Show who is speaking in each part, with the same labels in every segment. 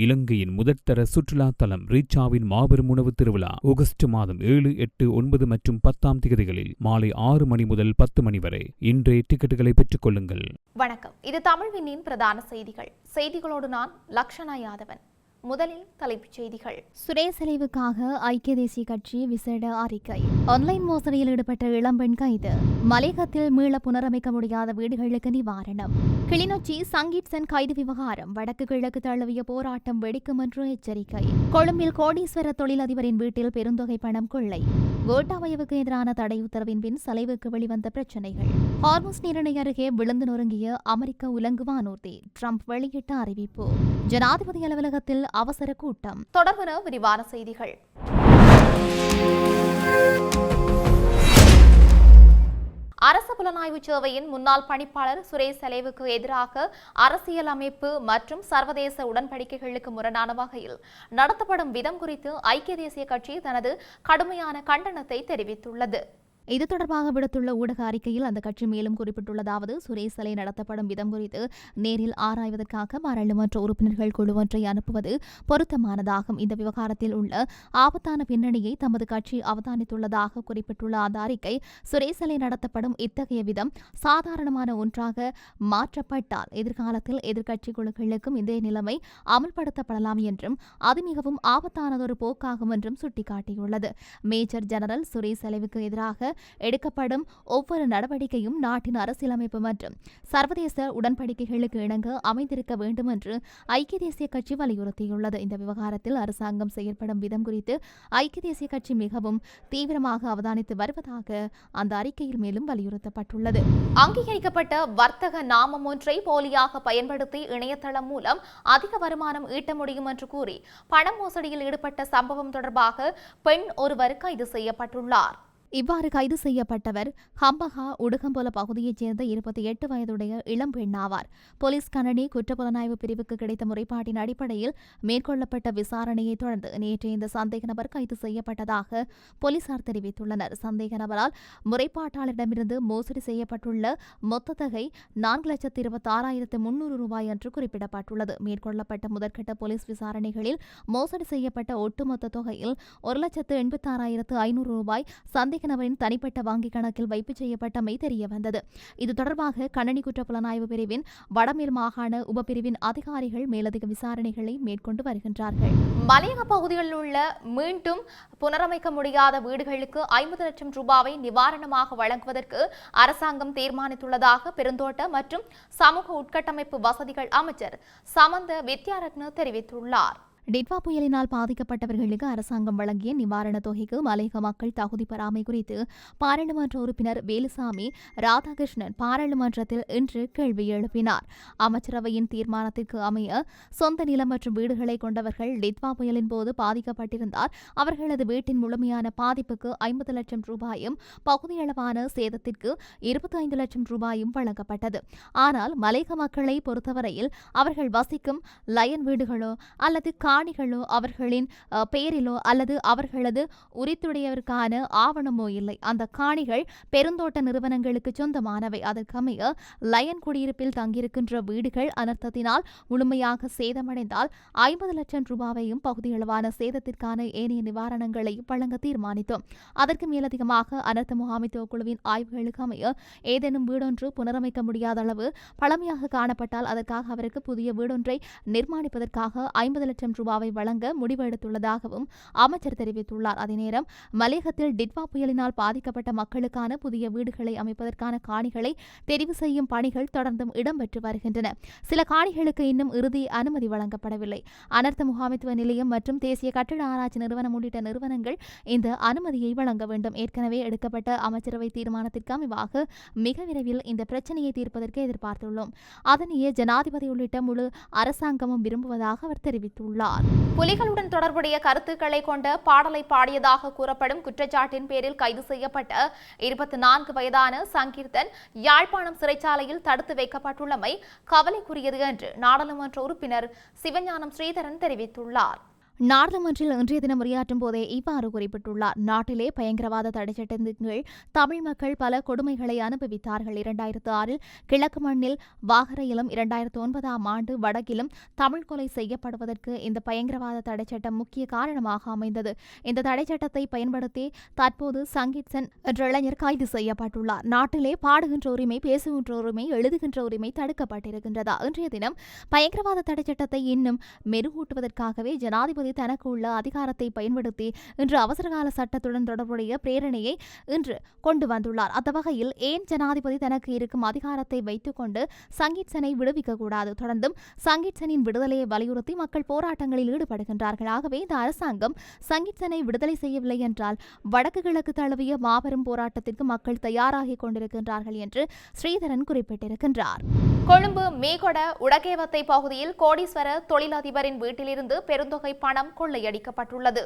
Speaker 1: இலங்கையின் முதற்தர சுற்றுலா தலம் ரீச்சாவின் மாபெரும் உணவு திருவிழா ஆகஸ்ட் மாதம் 7, 8, 9 மற்றும் 10 தேதிகளில் மாலை 6 மணி முதல் 10 மணி வரை இன்றே டிக்கெட்டுகளை பெற்றுக் கொள்ளுங்கள்.
Speaker 2: வணக்கம், இது தமிழ்வினின் பிரதான செய்திகள். செய்திகளோடு நான் லக்ஷனா யாதவன். முதலில் தலைப்புச் செய்திகள்.
Speaker 3: சுரேசலைவுக்காக ஐக்கிய தேசிய கட்சி விசேட அறிக்கை. ஆன்லைன் மோசடியில் ஈடுபட்ட இளம்பெண் கைது. மலையகத்தில் மீள புனரமைக்க முடியாத வீடுகளுக்கு நிவாரணம். கிளிநொச்சி சங்கீட்சன் கைது விவகாரம். வடக்கு கிழக்கு தழுவிய போராட்டம் வெடிக்கும் என்று எச்சரிக்கை. கொழும்பில் கோடீஸ்வர தொழிலதிபரின் வீட்டில் பெருந்தொகை பணம் கொள்ளை. கோட்டாபயவுக்கு எதிரான தடை உத்தரவின் பின் சலைவுக்கு வெளிவந்த பிரச்சினைகள். ஹார்முஸ் நீரிணை அருகே விழுந்து நொறுங்கிய அமெரிக்க உலங்கு வானூர்தி. ட்ரம்ப் வெளியிட்ட அறிவிப்பு. ஜனாதிபதி அலுவலகத்தில் அவசர கூட்டம்.
Speaker 2: தொடர்பான விரிவான செய்திகள். அரசு புலனாய்வு சேவையின் முன்னாள் பணிப்பாளர் சுரேசலைவுக்கு எதிராக அரசியல் அமைப்பு மற்றும் சர்வதேச உடன்படிக்கைகளுக்கு முரணான வகையில் நடத்தப்படும் விதம் குறித்து ஐக்கிய தேசிய கட்சி தனது கடுமையான கண்டனத்தை தெரிவித்துள்ளது.
Speaker 3: இது தொடர்பாக விடுத்துள்ள ஊடக அறிக்கையில் அந்த கட்சி மேலும் குறிப்பிட்டுள்ளதாவது, சுரேசலை நடத்தப்படும் விதம் குறித்து நேரில் ஆராய்வதற்காக பாராளுமன்ற உறுப்பினர்கள் குழு ஒன்றை அனுப்புவது பொருத்தமானதாகும். இந்த விவகாரத்தில் உள்ள ஆபத்தான பின்னணியை தமது கட்சி அவதானித்துள்ளதாக குறிப்பிட்டுள்ள அந்த அறிக்கை, சுரேசலை நடத்தப்படும் இத்தகைய விதம் சாதாரணமான ஒன்றாக மாற்றப்பட்டால் எதிர்காலத்தில் எதிர்க்கட்சி குழுக்களுக்கும் இதே நிலைமை அமல்படுத்தப்படலாம் என்றும் அது மிகவும் ஆபத்தானதொரு போக்காகும் என்றும் சுட்டிக்காட்டியுள்ளது. மேஜர் ஜெனரல் சுரேசலைவுக்கு எதிராக எடுக்கப்படும் ஒவ்வொரு நடவடிக்கையும் நாட்டின் அரசியலமைப்பு மற்றும் சர்வதேச உடன்படிக்கைகளுக்கு இணங்க அமைந்திருக்க வேண்டும் என்று ஐக்கிய தேசிய கட்சி வலியுறுத்தியுள்ளது. இந்த விவகாரத்தில் அரசாங்கம் செயல்படும் விதம் குறித்து ஐக்கிய தேசிய கட்சி மிகவும் தீவிரமாக அவதானித்து வருவதாக அந்த அறிக்கையில் மேலும் வலியுறுத்தப்பட்டுள்ளது.
Speaker 2: அங்கீகரிக்கப்பட்ட வர்த்தக நாமம் ஒன்றை போலியாக பயன்படுத்தி இணையதளம் மூலம் அதிக வருமானம் ஈட்ட முடியும் என்று கூறி பண மோசடியில் ஈடுபட்ட சம்பவம் தொடர்பாக பெண் ஒருவர் கைது செய்யப்பட்டுள்ளார்.
Speaker 3: இவ்வாறு கைது செய்யப்பட்டவர் ஹம்பகா உடுகம்போல பகுதியைச் சேர்ந்த 28 வயதுடைய இளம் பெண் ஆவார். போலீஸ் கணனி குற்றப்புலனாய்வு பிரிவுக்கு கிடைத்த முறைப்பாட்டின் அடிப்படையில் மேற்கொள்ளப்பட்ட விசாரணையை தொடர்ந்து நேற்று இந்த சந்தேக நபர் கைது செய்யப்பட்டதாக போலீசார் தெரிவித்துள்ளனர். சந்தேக நபரால் முறைப்பாட்டாளரிடமிருந்து மோசடி செய்யப்பட்டுள்ள மொத்த தொகை 4,26,300 ரூபாய் என்று குறிப்பிடப்பட்டுள்ளது. மேற்கொள்ளப்பட்ட முதற்கட்ட போலீஸ் விசாரணைகளில் மோசடி செய்யப்பட்ட ஒட்டுமொத்த தொகையில் 1,86,500 ரூபாய் சந்தேக நபரின் தனிப்பட்ட வங்கிக் கணக்கில் வைப்பு செய்யப்பட்டமை தெரியவந்தது. இது தொடர்பாக கணனி குற்றப்புலனாய்வு பிரிவின் வடமேல் மாகாண உபபிரிவின் அதிகாரிகள் மேலதிக விசாரணைகளை மேற்கொண்டு வருகின்றார்கள்.
Speaker 2: மலையக பகுதிகளில் உள்ள மீண்டும் புனரமைக்க முடியாத வீடுகளுக்கு 50 லட்சம் ரூபாவை நிவாரணமாக வழங்குவதற்கு அரசாங்கம் தீர்மானித்துள்ளதாக பெருந்தோட்ட மற்றும் சமூக உட்கட்டமைப்பு வசதிகள் அமைச்சர் சமந்த வித்யாரத்ன தெரிவித்துள்ளார்.
Speaker 3: டிட்வா புயலினால் பாதிக்கப்பட்டவர்களுக்கு அரசாங்கம் வழங்கிய நிவாரணத் தொகைக்கு மலையக மக்கள் தகுதி பெறாமை குறித்து பாராளுமன்ற உறுப்பினர் வேலுசாமி ராதாகிருஷ்ணன் பாராளுமன்றத்தில் இன்று கேள்வி எழுப்பினார். அமைச்சரவையின் தீர்மானத்திற்கு அமைய சொந்த நிலம் மற்றும் வீடுகளை கொண்டவர்கள் டிட்வா புயலின் போது பாதிக்கப்பட்டிருந்தார். அவர்களது வீட்டின் முழுமையான பாதிப்புக்கு 50 லட்சம் ரூபாயும் பகுதியளவான சேதத்திற்கு 25 லட்சம் ரூபாயும் வழங்கப்பட்டது. ஆனால் மலையக மக்களை பொறுத்தவரையில் அவர்கள் வசிக்கும் லயன் வீடுகளோ அல்லது காணிகளோ அவர்களின் பெயரிலோ அல்லது அவர்களது உரித்துடையவருக்கான ஆவணமோ இல்லை. அந்த காணிகள் பெருந்தோட்ட நிறுவனங்களுக்கு சொந்தமானவை. அதற்கமைய லயன் குடியிருப்பில் தங்கியிருக்கின்ற வீடுகள் அனர்த்தத்தினால் முழுமையாக சேதமடைந்தால் 50 லட்சம் ரூபாவையும் பகுதியளவான சேதத்திற்கான ஏனைய நிவாரணங்களை வழங்க தீர்மானித்தோம். அதற்கு மேலதிகமாக அனர்த்த முகாமைத்துவ குழுவின் ஆய்வுகளுக்கு அமைய ஏதேனும் வீடொன்று புனரமைக்க முடியாத அளவு பழமையாக காணப்பட்டால் அதற்காக அவருக்கு புதிய வீடொன்றை நிர்மாணிப்பதற்காக 50 லட்சம் ரூபாவை வழங்க முடிவு எடுத்துள்ளதாகவும் அமைச்சர் தெரிவித்துள்ளார். அதே நேரம் மலையகத்தில் டிட்வா புயலினால் பாதிக்கப்பட்ட மக்களுக்கான புதிய வீடுகளை அமைப்பதற்கான காணிகளை தெரிவு செய்யும் பணிகள் தொடர்ந்தும் இடம்பெற்று வருகின்றன. சில காணிகளுக்கு இன்னும் இறுதி அனுமதி வழங்கப்படவில்லை. அனர்த்த முகாமைத்துவ நிலையம் மற்றும் தேசிய கட்டிட ஆராய்ச்சி நிறுவனம் உள்ளிட்ட நிறுவனங்கள் இந்த அனுமதியை வழங்க வேண்டும். ஏற்கனவே எடுக்கப்பட்ட அமைச்சரவை தீர்மானத்திற்கு அமைவாக மிக விரைவில் இந்த பிரச்சனையை தீர்ப்பதற்கு எதிர்பார்த்துள்ளோம். அதனையே ஜனாதிபதி உள்ளிட்ட முழு அரசாங்கமும் விரும்புவதாக அவர் தெரிவித்துள்ளார்.
Speaker 2: புலிகளுடன் தொடர்புடைய கருத்துக்களை கொண்ட பாடலை பாடியதாக கூறப்படும் குற்றச்சாட்டின் பேரில் கைது செய்யப்பட்ட 24 வயதான சங்கீர்த்தன் யாழ்ப்பாணம் சிறைச்சாலையில் தடுத்து வைக்கப்பட்டுள்ளமை கவலைக்குரியது என்று நாடாளுமன்ற உறுப்பினர் சிவஞானம் ஸ்ரீதரன் தெரிவித்துள்ளார்.
Speaker 3: நாடாளுமன்றில் இன்றைய தினம் உரையாற்றும் போதே இவ்வாறு குறிப்பிட்டுள்ளார். நாட்டிலே பயங்கரவாத தடைச்சட்டத்தின் கீழ் தமிழ் மக்கள் பல கொடுமைகளை அனுபவித்தார்கள். 2006 கிழக்கு மண்ணில் வாகரையிலும் 2009 வடக்கிலும் தமிழ் கொலை செய்யப்படுவதற்கு இந்த பயங்கரவாத தடைச்சட்டம் முக்கிய காரணமாக அமைந்தது. இந்த தடைச்சட்டத்தை பயன்படுத்தி தற்போது சங்கீத்சன் என்ற இளைஞர் கைது செய்யப்பட்டுள்ளார். நாட்டிலே பாடுகின்ற உரிமை, பேசுகின்ற உரிமை, எழுதுகின்ற உரிமை தடுக்கப்பட்டிருக்கின்றதா? இன்றைய தினம் பயங்கரவாத தடைச்சட்டத்தை இன்னும் மெருகூட்டுவதற்காகவே ஜனாதிபதி தனக்கு உள்ள அதிகாரத்தை பயன்படுத்தி இன்று அவசரகால சட்டத்துடன் தொடர்புடைய பிரேரணையை இன்று கொண்டு வந்துள்ளார். அந்த வகையில் ஏன் ஜனாதிபதி தனக்கு இருக்கும் அதிகாரத்தை வைத்துக் கொண்டு சங்கீத்சனை விடுவிக்கக்கூடாது? தொடர்ந்தும் சங்கீத்சனின் விடுதலையை வலியுறுத்தி மக்கள் போராட்டங்களில் ஈடுபடுகின்றார்கள். ஆகவே இந்த அரசாங்கம் சங்கீத்சனை விடுதலை செய்யவில்லை என்றால் வடக்கு கிழக்கு தழுவிய மாபெரும் போராட்டத்திற்கு மக்கள் தயாராகிக் கொண்டிருக்கின்றார்கள் என்று ஸ்ரீதரன் குறிப்பிட்டிருக்கின்றார்.
Speaker 2: கொழும்பு மேகொட உடகேவத்தை பகுதியில் கோடீஸ்வர தொழிலதிபரின் வீட்டிலிருந்து பெருந்தொகை பணம் கொள்ளையடிக்கப்பட்டுள்ளது.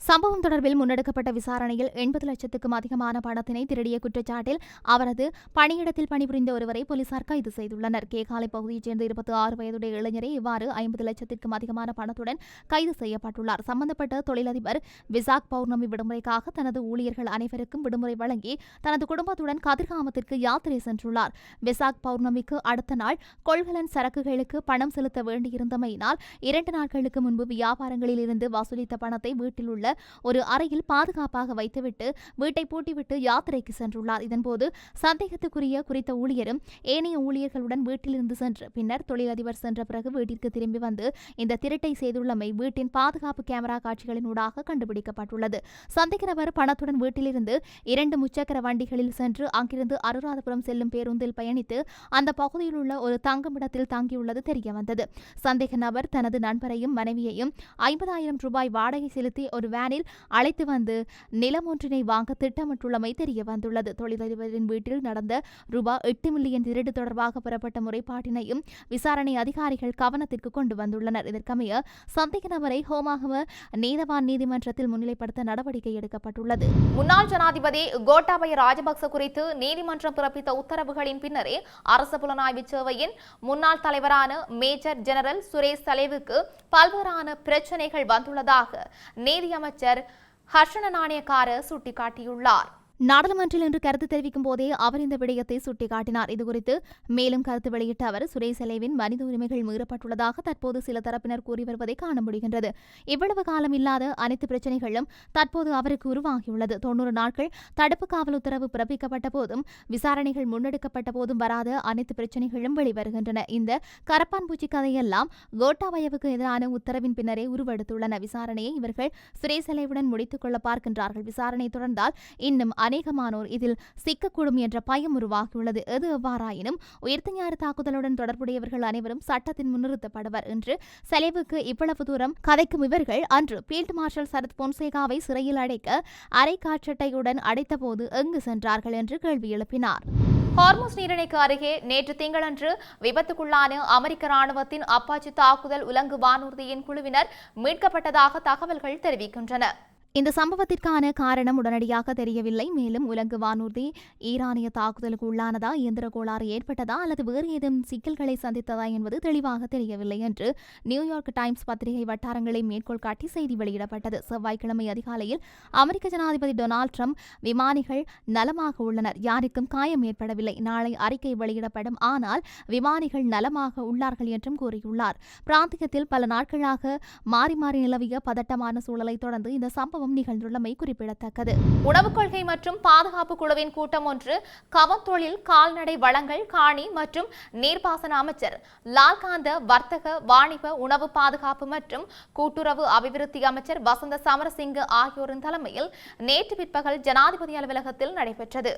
Speaker 3: சம்பவம் தொடர்பில் முன்னெடுக்கப்பட்ட விசாரணையில் 80 லட்சத்துக்கும் அதிகமான பணத்தினை திருடிய குற்றச்சாட்டில் அவரது பணியிடத்தில் பணிபுரிந்த ஒருவரை போலீசார் கைது செய்துள்ளனர். கேகாலை பகுதியைச் சேர்ந்த 26 வயதுடைய இளைஞரை இவ்வாறு 50 லட்சத்திற்கும் அதிகமான பணத்துடன் கைது செய்யப்பட்டுள்ளார். சம்பந்தப்பட்ட தொழிலதிபர் விசாக் பௌர்ணமி விடுமுறைக்காக தனது ஊழியர்கள் அனைவருக்கும் விடுமுறை வழங்கி தனது குடும்பத்துடன் கதிர்காமத்திற்கு யாத்திரை சென்றுள்ளார். விசாக் பௌர்ணமிக்கு அடுத்த நாள் கொள்கலன் சரக்குகளுக்கு பணம் செலுத்த வேண்டியிருந்தமையினால் 2 நாட்களுக்கு முன்பு வியாபாரங்களில் இருந்து வசூலித்த பணத்தை வீட்டில் உள்ள ஒரு அறையில் பாதுகாப்பாக வைத்துவிட்டு வீட்டை பூட்டிவிட்டு யாத்திரைக்கு சென்றுள்ளார். இதன்போது சந்தேகத்துக்குரிய குறித்த ஊழியரும் ஏனைய ஊழியர்களுடன் வீட்டிலிருந்து சென்று பின்னர் தொழிலதிபர் சென்ற பிறகு வீட்டிற்கு திரும்பி வந்து இந்த திருட்டை செய்துள்ளமை வீட்டின் பாதுகாப்பு கேமரா காட்சிகளினூடாக கண்டுபிடிக்கப்பட்டுள்ளது. சந்தேக நபர் பணத்துடன் வீட்டிலிருந்து 2 முச்சக்கர வண்டிகளில் சென்று அங்கிருந்து அனுராதபுரம் செல்லும் பேருந்தில் பயணித்து அந்த பகுதியில் உள்ள ஒரு தங்குமிடத்தில் தங்கியுள்ளது தெரியவந்தது. சந்தேக நபர் தனது நண்பரையும் மனைவியையும் 50,000 ரூபாய் வாடகை செலுத்தி ஒரு வேனில் அழைத்து வந்து நிலம் ஒன்றினை வாங்க திட்டமிட்டுள்ளமை தெரிய வந்துள்ளது. தொழிலதிபரின் வீட்டில் நடந்த ரூபாய் 8 மில்லியன் திருடு தொடர்பாக பெறப்பட்ட முறைப்பாட்டினையும் விசாரணை அதிகாரிகள் கவனத்திற்கு கொண்டு வந்துள்ளனர். இதற்கமைய சந்தேக நபரை ஹோமாகம நீதவான் நீதிமன்றத்தில் முன்னிலைப்படுத்த நடவடிக்கை எடுக்கப்பட்டுள்ளது.
Speaker 2: முன்னாள் ஜனாதிபதி கோட்டாபய ராஜபக்ச குறித்து நீதிமன்றம் பிறப்பித்த உத்தரவுகளின் பின்னரே அரசு புலனாய்வு சேவையின் முன்னாள் தலைவரான மேஜர் ஜெனரல் சுரேஷ் சலேவுக்கு பல்வேறான பிரச்சினைகள் வந்துள்ளதாக நீதியமைச்சர் ஹர்ஷன நாணயக்கார சுட்டிக்காட்டியுள்ளார்.
Speaker 3: நாடாளுமன்றில் இன்று கருத்து தெரிவிக்கும் போதே அவர் இந்த விடயத்தை சுட்டிக்காட்டினார். இதுகுறித்து மேலும் கருத்து வெளியிட்ட அவர் சுரேஷ் சலேவின் மனித உரிமைகள் மீறப்பட்டுள்ளதாக தற்போது சில தரப்பினர் கூறி வருவதை காண முடிகின்றது. இவ்வளவு காலம் இல்லாத அனைத்து பிரச்சினைகளும் தற்போது அவருக்கு உருவாகியுள்ளது. 90 நாட்கள் தடுப்பு காவல் உத்தரவு பிறப்பிக்கப்பட்ட போதும் விசாரணைகள் முன்னெடுக்கப்பட்ட போதும் வராத அனைத்து பிரச்சினைகளும் வெளிவருகின்றன. இந்த கரப்பான்பூச்சி கதையெல்லாம் கோட்டாபயவுக்கு எதிரான உத்தரவின் பின்னரே உருவெடுத்துள்ளன. விசாரணையை இவர்கள் சுரேஷ் சலேவுடன் முடித்துக் கொள்ள பார்க்கின்றார்கள். விசாரணை தொடர்ந்தால் இன்னும் அநேகமானோர் இதில் சிக்கக்கூடும் என்ற பயம் உருவாகியுள்ளது. எது எவ்வாறாயினும் உயிர்த்த ஞாயிறு தாக்குதலுடன் தொடர்புடையவர்கள் அனைவரும் சட்டத்தின் முன்னிறுத்தப்படுவர் என்று சலேவுக்கு இவ்வளவு தூரம் கதைக்கும் இவர்கள் அன்று பீல்ட் மார்ஷல் சரத் பொன்சேகாவை சிறையில் அடைக்க அரை காற்றட்டையுடன் அடைத்தபோது எங்கு சென்றார்கள் என்று கேள்வி எழுப்பினார்.
Speaker 2: ஹார்முஸ் நீரிணைக்கு அருகே நேற்று திங்களன்று விபத்துக்குள்ளான அமெரிக்க ராணுவத்தின் அப்பாச்சி தாக்குதல் உலங்கு வானூர்தியின் குழுவினர் மீட்கப்பட்டதாக தகவல்கள் தெரிவிக்கின்றன.
Speaker 3: இந்த சம்பவத்திற்கான காரணம் உடனடியாக தெரியவில்லை. மேலும் உலங்கு வானூர்தி ஈரானிய தாக்குதலுக்கு உள்ளானதா, இயந்திர கோளாறு ஏற்பட்டதா அல்லது வேறு ஏதும் சிக்கல்களை சந்தித்ததா என்பது தெளிவாக தெரியவில்லை என்று நியூயார்க் டைம்ஸ் பத்திரிகை வட்டாரங்களை மேற்கோள் காட்டி செய்தி வெளியிடப்பட்டது. செவ்வாய்க்கிழமை அதிகாலையில் அமெரிக்க ஜனாதிபதி டொனால்ட் ட்ரம்ப் விமானிகள் நலமாக உள்ளனர், யாருக்கும் காயம் ஏற்படவில்லை, நாளை அறிக்கை வெளியிடப்படும், ஆனால் விமானிகள் நலமாக உள்ளார்கள் என்றும் கூறியுள்ளார். பிராந்தியத்தில் பல நாட்களாக மாறி மாறி நிலவிய பதட்டமான சூழலை தொடர்ந்து இந்த சம்பவம் நிகழ்ந்துள்ளமை குறிப்பிடத்தக்கது.
Speaker 2: உணவுக் கொள்கை மற்றும் பாதுகாப்பு குழுவின் கூட்டம் ஒன்று கவத்தொழில், கால்நடை வளங்கள், காணி மற்றும் நீர்ப்பாசன அமைச்சர் லால்காந்த, வர்த்தக, வாணிப, உணவு பாதுகாப்பு மற்றும் கூட்டுறவு அபிவிருத்தி அமைச்சர் வசந்த சமரசிங்க ஆகியோரின் தலைமையில் நேற்று பிற்பகல் ஜனாதிபதி அலுவலகத்தில் நடைபெற்றது.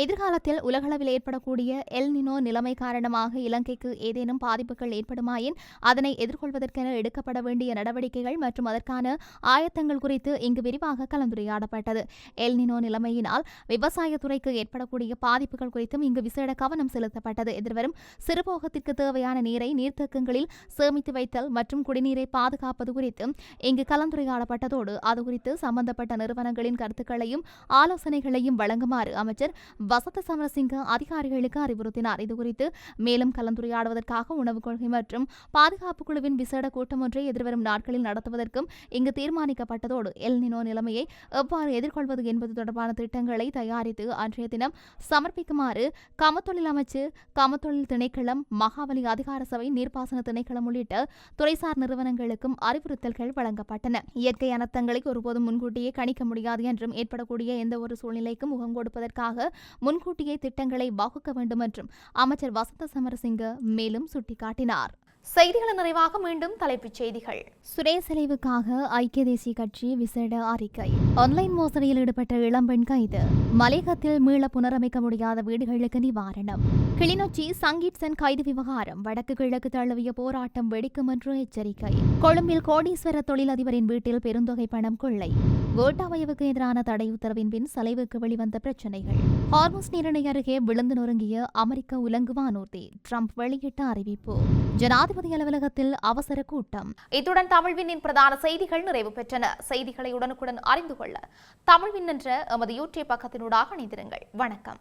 Speaker 3: எதிர்காலத்தில் உலகளவில் ஏற்படக்கூடிய எல் நினோ நிலைமை காரணமாக இலங்கைக்கு ஏதேனும் பாதிப்புகள் ஏற்படுமாயின் அதனை எதிர்கொள்வதற்கென எடுக்கப்பட வேண்டிய நடவடிக்கைகள் மற்றும் அதற்கான ஆயத்தங்கள் குறித்து இங்கு விரிவாக கலந்துரையாடப்பட்டது. எல் நினோ நிலைமையினால் விவசாயத்துறைக்கு ஏற்படக்கூடிய பாதிப்புகள் குறித்தும் இங்கு விசேட கவனம் செலுத்தப்பட்டது. எதிர்வரும் சிறுபோகத்திற்கு தேவையான நீரை நீர்த்தேக்கங்களில் சேமித்து வைத்தல் மற்றும் குடிநீரை பாதுகாப்பது குறித்தும் இங்கு கலந்துரையாடப்பட்டதோடு அது குறித்து சம்பந்தப்பட்ட நிறுவனங்களின் கருத்துக்களையும் ஆலோசனைகளையும் வழங்குமாறு அமைச்சர் வசந்த சமரசிங்க அதிகாரிகளுக்கு அறிவுறுத்தினார். இதுகுறித்து மேலும் கலந்துரையாடுவதற்காக உணவுக் கொள்கை மற்றும் பாதுகாப்பு குழுவின் விசேட கூட்டம் ஒன்றை எதிர்வரும் நாட்களில் நடத்துவதற்கும் இங்கு தீர்மானிக்கப்பட்டதோடு எல் நினோ நிலைமையை எவ்வாறு எதிர்கொள்வது என்பது தொடர்பான திட்டங்களை தயாரித்து அன்றைய தினம் சமர்ப்பிக்குமாறு கமத்தொழில் அமைச்சு, கமத்தொழில் திணைக்களம், மகாவலி அதிகார சபை, நீர்ப்பாசன திணைக்களம் உள்ளிட்ட துறைசார் நிறுவனங்களுக்கும் அறிவுறுத்தல்கள் வழங்கப்பட்டன. இயற்கை அனர்த்தங்களை ஒருபோதும் முன்கூட்டியே கணிக்க முடியாது என்றும் ஏற்படக்கூடிய எந்த ஒரு சூழ்நிலைக்கும் முகம் கொடுப்பதற்காக முன்கூட்டியே திட்டங்களை வகுக்க வேண்டும் என்றும் அமைச்சர் வசந்த சமரசிங்க மேலும் சுட்டிக்காட்டினார்.
Speaker 2: செய்திகளின் நிறைவாக மீண்டும் தலைப்புச் செய்திகள்.
Speaker 3: சுரேசலைவுக்காக ஐக்கிய தேசிய கட்சி விசேட அறிக்கை. ஆன்லைன் மோசடியில் ஈடுபட்ட இளம்பெண் கைது. மலையகத்தில் மீள புனரமைக்க முடியாத வீடுகளுக்கு நிவாரணம். கிளிநொச்சி சங்கீட்சன் கைது விவகாரம். வடக்கு கிழக்கு தழுவிய போராட்டம் வெடிக்கும் என்று எச்சரிக்கை. கொழும்பில் கோடீஸ்வர தொழிலதிபரின் வீட்டில் பெருந்தொகை பணம் கொள்ளை. கோட்டாபயவுக்கு எதிரான தடை உத்தரவின் பின் சலைவுக்கு வெளிவந்த பிரச்சினைகள். ஹார்முஸ் நீரிணை அருகே விழுந்து நொறுங்கிய அமெரிக்க உலங்கு வானூர்தி. ட்ரம்ப் வெளியிட்ட அறிவிப்பு. ஜனாதிபதி அலுவலகத்தில் அவசர கூட்டம்.
Speaker 2: இத்துடன் தமிழ்வினின் பிரதான செய்திகள் நிறைவு பெற்றன. செய்திகளை உடனுக்குடன் அறிந்து கொள்ள தமிழ்வின் என்ற எமது யூடியூப் பக்கத்தினூடாக இணைந்திருங்கள். வணக்கம்.